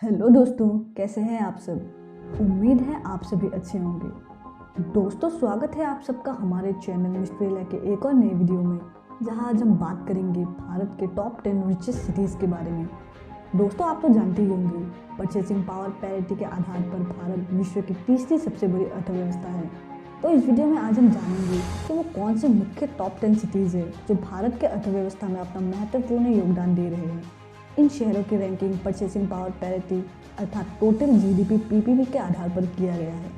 Hello दोस्तों, कैसे हैं आप सब। उम्मीद है आप सभी अच्छे होंगे। दोस्तों, स्वागत है आप सबका हमारे चैनल मिस्ट्री लैब के एक और नए वीडियो में, जहां आज हम बात करेंगे भारत के टॉप 10 रिचेस्ट सिटीज़ के बारे में। दोस्तों, आप तो जानते ही होंगे, परचेसिंग पावर पैरिटी के आधार पर भारत विश्व की तीसरी सबसे बड़ी अर्थव्यवस्था है। तो इस वीडियो में आज हम जानेंगे कि वो कौन से मुख्य टॉप 10 सिटीज़ है जो भारत के अर्थव्यवस्था में अपना महत्वपूर्ण योगदान दे रहे हैं। इन शहरों की रैंकिंग परचेसिंग पावर पैरिटी अर्थात टोटल जीडीपी पीपीपी के आधार पर किया गया है।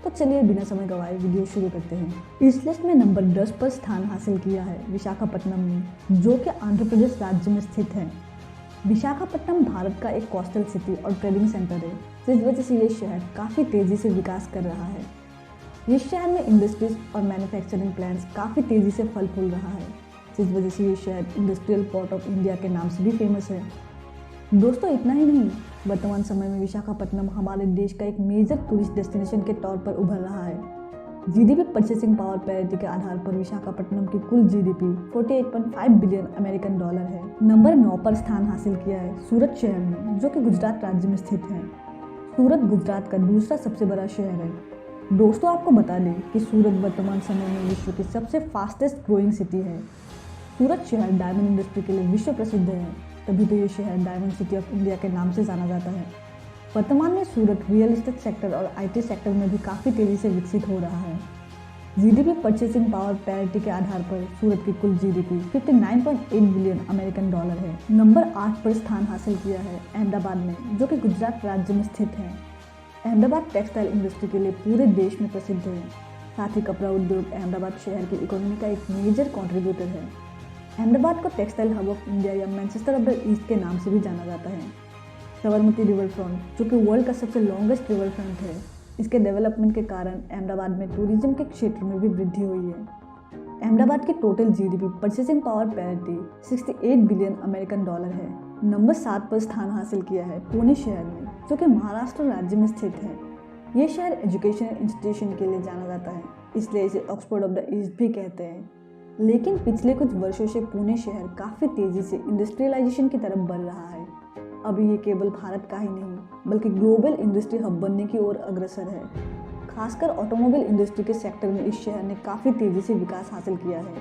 तो चलिए बिना समय गंवाए वीडियो शुरू करते हैं। इस लिस्ट में नंबर 10 पर स्थान हासिल किया है विशाखापट्टनम ने, जो कि आंध्र प्रदेश राज्य में स्थित है। विशाखापट्टनम भारत का एक कोस्टल सिटी और ट्रेडिंग सेंटर है, जिस वजह से ये शहर काफ़ी तेज़ी से विकास कर रहा है। इस शहर में इंडस्ट्रीज और मैन्युफैक्चरिंग प्लांट्स काफ़ी तेज़ी से फल फूल रहा है, जिस वजह से ये शहर इंडस्ट्रियल पोर्ट ऑफ इंडिया के नाम से भी फेमस है। दोस्तों, इतना ही नहीं, वर्तमान समय में विशाखापट्टनम हमारे देश का एक मेजर टूरिस्ट डेस्टिनेशन के तौर पर उभर रहा है। जीडीपी परचेसिंग पावर पैरिटी के आधार पर विशाखापट्टनम की कुल जीडीपी 48.5 बिलियन अमेरिकन डॉलर है। नंबर 9 पर स्थान हासिल किया है सूरत शहर ने, जो कि गुजरात राज्य में स्थित है। सूरत गुजरात का दूसरा सबसे बड़ा शहर है। दोस्तों, आपको बता दें कि सूरत वर्तमान समय में विश्व की सबसे फास्टेस्ट ग्रोइंग सिटी है। सूरत शहर डायमंड इंडस्ट्री के लिए विश्व प्रसिद्ध है, तभी तो ये शहर डायमंड सिटी ऑफ इंडिया के नाम से जाना जाता है। वर्तमान में सूरत रियल एस्टेट सेक्टर और आईटी सेक्टर में भी काफ़ी तेज़ी से विकसित हो रहा है। जीडीपी परचेसिंग पावर पैरिटी के आधार पर सूरत की कुल जीडीपी 59.8 बिलियन अमेरिकन डॉलर है। नंबर 8 पर स्थान हासिल किया है अहमदाबाद ने, जो कि गुजरात राज्य में स्थित है। अहमदाबाद टेक्सटाइल इंडस्ट्री के लिए पूरे देश में प्रसिद्ध है। साथ ही कपड़ा उद्योग अहमदाबाद शहर की इकोनॉमी का एक मेजर कंट्रीब्यूटर है। अहमदाबाद को टेक्सटाइल हब ऑफ इंडिया या मैनचेस्टर ऑफ द ईस्ट के नाम से भी जाना जाता है। साबरमती रिवर फ्रंट, जो कि वर्ल्ड का सबसे लॉन्गेस्ट रिवर फ्रंट है, इसके डेवलपमेंट के कारण अहमदाबाद में टूरिज्म के क्षेत्र में भी वृद्धि हुई है। अहमदाबाद की total GDP purchasing power parity 68 billion American dollar है। नंबर 7 पर स्थान हासिल किया है पुणे शहर ने, जो कि महाराष्ट्र राज्य में स्थित है। ये शहर एजुकेशन इंस्टीट्यूशन के लिए जाना जाता है, इसलिए इसे ऑक्सफोर्ड ऑफ द ईस्ट भी कहते हैं। लेकिन पिछले कुछ वर्षों से पुणे शहर काफ़ी तेज़ी से इंडस्ट्रियलाइजेशन की तरफ बढ़ रहा है। अभी ये केवल भारत का ही नहीं, बल्कि ग्लोबल इंडस्ट्री हब बनने की ओर अग्रसर है। खासकर ऑटोमोबाइल इंडस्ट्री के सेक्टर में इस शहर ने काफ़ी तेज़ी से विकास हासिल किया है।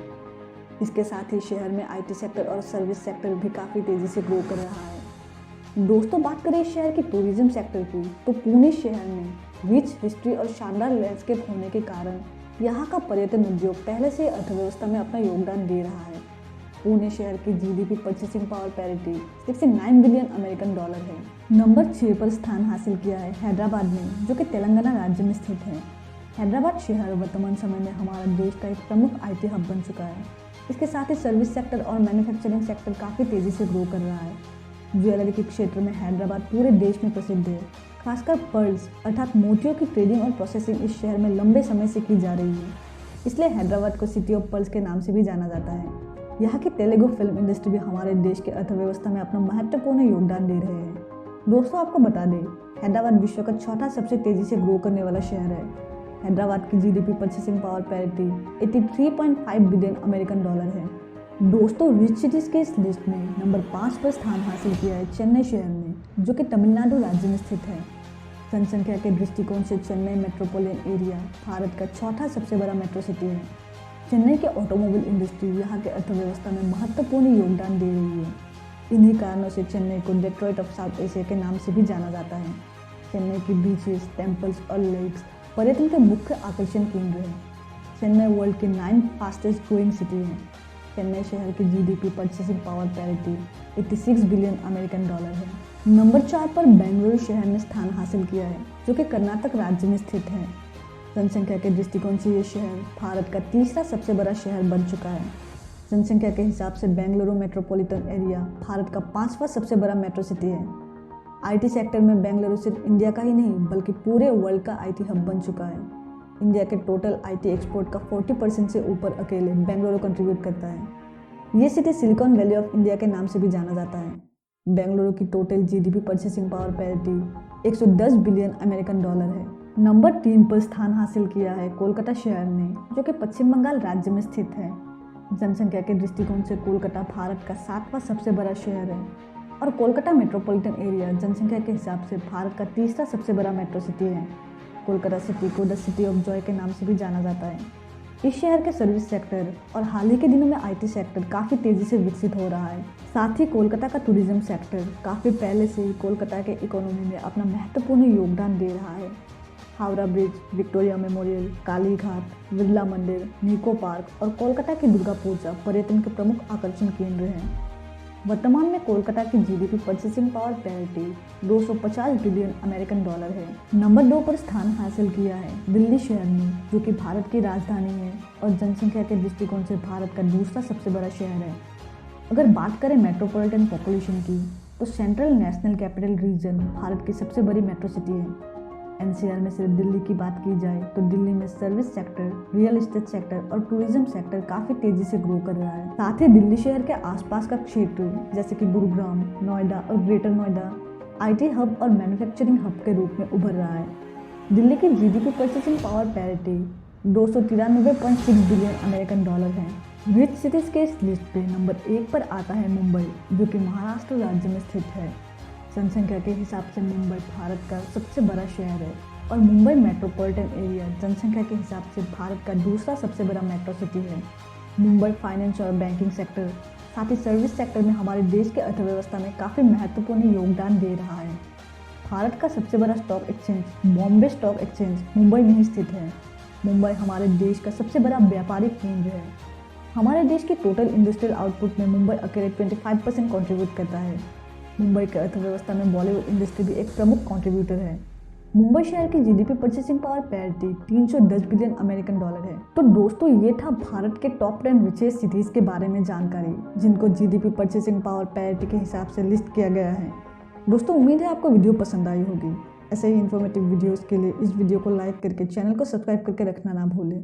इसके साथ ही शहर में आईटी सेक्टर और सर्विस सेक्टर भी काफ़ी तेज़ी से ग्रो कर रहा है। दोस्तों, बात करें इस शहर की टूरिज्म सेक्टर की, तो पुणे शहर में रिच हिस्ट्री और शानदार लैंडस्केप होने के कारण यहाँ का पर्यटन उद्योग पहले से अर्थव्यवस्था में अपना योगदान दे रहा है। पुणे शहर की GDP purchasing power parity 69 billion American dollar है। नंबर 6 पर स्थान हासिल किया है हैदराबाद ने, जो कि तेलंगाना राज्य में स्थित है। हैदराबाद शहर वर्तमान समय में हमारा देश का एक प्रमुख आईटी हब बन चुका है। इसके साथ ही सर्विस सेक्टर और मैन्युफैक्चरिंग सेक्टर काफ़ी तेज़ी से ग्रो कर रहा है। ज्वेलरी के क्षेत्र में हैदराबाद पूरे देश में प्रसिद्ध है। खासकर पर्ल्स अर्थात मोतियों की ट्रेडिंग और प्रोसेसिंग इस शहर में लंबे समय से की जा रही है, इसलिए हैदराबाद को सिटी ऑफ पर्ल्स के नाम से भी जाना जाता है। यहाँ की तेलुगु फिल्म इंडस्ट्री भी हमारे देश की अर्थव्यवस्था में अपना महत्वपूर्ण योगदान दे रहे हैं। दोस्तों, आपको बता दें, हैदराबाद विश्व का चौथा सबसे तेज़ी से ग्रो करने वाला शहर है। हैदराबाद की GDP purchasing power parity 83.5 billion American dollar है। दोस्तों, रिच सिटीज़ के इस लिस्ट में नंबर 5 पर स्थान हासिल किया है चेन्नई शहर ने, जो कि तमिलनाडु राज्य में स्थित है। जनसंख्या के दृष्टिकोण से चेन्नई मेट्रोपॉलिटन एरिया भारत का चौथा सबसे बड़ा मेट्रो सिटी है। चेन्नई के ऑटोमोबाइल इंडस्ट्री यहाँ के अर्थव्यवस्था में महत्वपूर्ण योगदान दे रही है। इन्हीं कारणों से चेन्नई को डेट्रॉइट ऑफ साउथ एशिया के नाम से भी जाना जाता है। चेन्नई की बीचेस, टेम्पल्स और लेक्स पर्यटन के मुख्य आकर्षण केंद्र हैं। चेन्नई वर्ल्ड की 9th फास्टेस्ट ग्रोइंग सिटी है। चेन्नई शहर की GDP purchasing power parity 86 billion American dollar है। नंबर 4 पर बेंगलुरु शहर ने स्थान हासिल किया है, जो कि कर्नाटक राज्य में स्थित है। जनसंख्या के दृष्टिकोण से ये शहर भारत का तीसरा सबसे बड़ा शहर बन चुका है। जनसंख्या के हिसाब से बेंगलुरु मेट्रोपॉलिटन एरिया भारत का 5वां सबसे बड़ा मेट्रो सिटी है। आईटी सेक्टर में बेंगलुरु सिर्फ इंडिया का ही नहीं, बल्कि पूरे वर्ल्ड का आईटी हब बन चुका है। इंडिया के टोटल आईटी एक्सपोर्ट का 40% से ऊपर अकेले बेंगलुरु कंट्रीब्यूट करता है। ये city silicon valley of India के नाम से भी जाना जाता है। बेंगलुरु की total GDP purchasing power parity 110 billion American dollar है। नंबर 3 पर स्थान हासिल किया है कोलकाता शहर ने, जो कि पश्चिम बंगाल राज्य में स्थित है। जनसंख्या के दृष्टिकोण से कोलकाता भारत का 7वां सबसे बड़ा शहर है। और कोलकाता मेट्रोपॉलिटन एरिया जनसंख्या के हिसाब से भारत का तीसरा सबसे बड़ा मेट्रो सिटी है। कोलकाता सिटी को द सिटी ऑफ जॉय के नाम से भी जाना जाता है। इस शहर के सर्विस सेक्टर और हाल ही के दिनों में आईटी सेक्टर काफ़ी तेज़ी से विकसित हो रहा है। साथ ही कोलकाता का टूरिज्म सेक्टर काफ़ी पहले से ही कोलकाता के इकोनॉमी में अपना महत्वपूर्ण योगदान दे रहा है। Howrah bridge, Victoria memorial, Kali Ghat, Birla मंदिर, निको पार्क और कोलकाता की दुर्गा पूजा पर्यटन के प्रमुख आकर्षण केंद्र हैं। वर्तमान में कोलकाता की GDP purchasing power parity 250 billion American dollar है। नंबर 2 पर स्थान हासिल किया है दिल्ली शहर ने, जो कि भारत की राजधानी है और जनसंख्या के दृष्टिकोण से भारत का दूसरा सबसे बड़ा शहर है। अगर बात करें मेट्रोपॉलिटन पॉपुलेशन की, तो central national capital region Bharat की सबसे बड़ी मेट्रो सिटी है। एनसीआर में सिर्फ दिल्ली की बात की जाए तो दिल्ली में service sector, real estate sector और टूरिज्म सेक्टर काफ़ी तेज़ी से ग्रो कर रहा है। साथ ही दिल्ली शहर के आसपास का क्षेत्र जैसे कि गुरुग्राम, नोएडा और ग्रेटर नोएडा आईटी हब और मैन्युफैक्चरिंग हब के रूप में उभर रहा है। दिल्ली की GDP purchasing power parity 293.6 billion American dollar है। रिच सिटीज़ के इस लिस्ट पे नंबर 1 पर आता है मुंबई, जो कि महाराष्ट्र राज्य में स्थित है। जनसंख्या के हिसाब से मुंबई भारत का सबसे बड़ा शहर है और मुंबई मेट्रोपॉलिटन एरिया जनसंख्या के हिसाब से भारत का दूसरा सबसे बड़ा मेट्रो सिटी है। मुंबई फाइनेंस और बैंकिंग सेक्टर, साथ ही सर्विस सेक्टर में हमारे देश के अर्थव्यवस्था में काफ़ी महत्वपूर्ण योगदान दे रहा है। भारत का सबसे बड़ा stock exchange Bombay stock exchange Mumbai में ही स्थित है। मुंबई हमारे देश का सबसे बड़ा व्यापारिक केंद्र है। हमारे देश की टोटल इंडस्ट्रियल आउटपुट में मुंबई अकेले 25% कॉन्ट्रीब्यूट करता है। मुंबई की अर्थव्यवस्था में बॉलीवुड इंडस्ट्री भी एक प्रमुख कंट्रीब्यूटर है। मुंबई शहर की GDP purchasing power parity 310 billion American dollar है। तो दोस्तों, ये था भारत के टॉप 10 रिचेस्ट सिटीज़ के बारे में जानकारी, जिनको जीडीपी परचेसिंग पावर पैरिटी के हिसाब से लिस्ट किया गया है। दोस्तों, उम्मीद है आपको वीडियो पसंद आई होगी। ऐसे ही इन्फॉर्मेटिव वीडियोज़ के लिए इस वीडियो को लाइक करके चैनल को सब्सक्राइब करके रखना ना भूलें।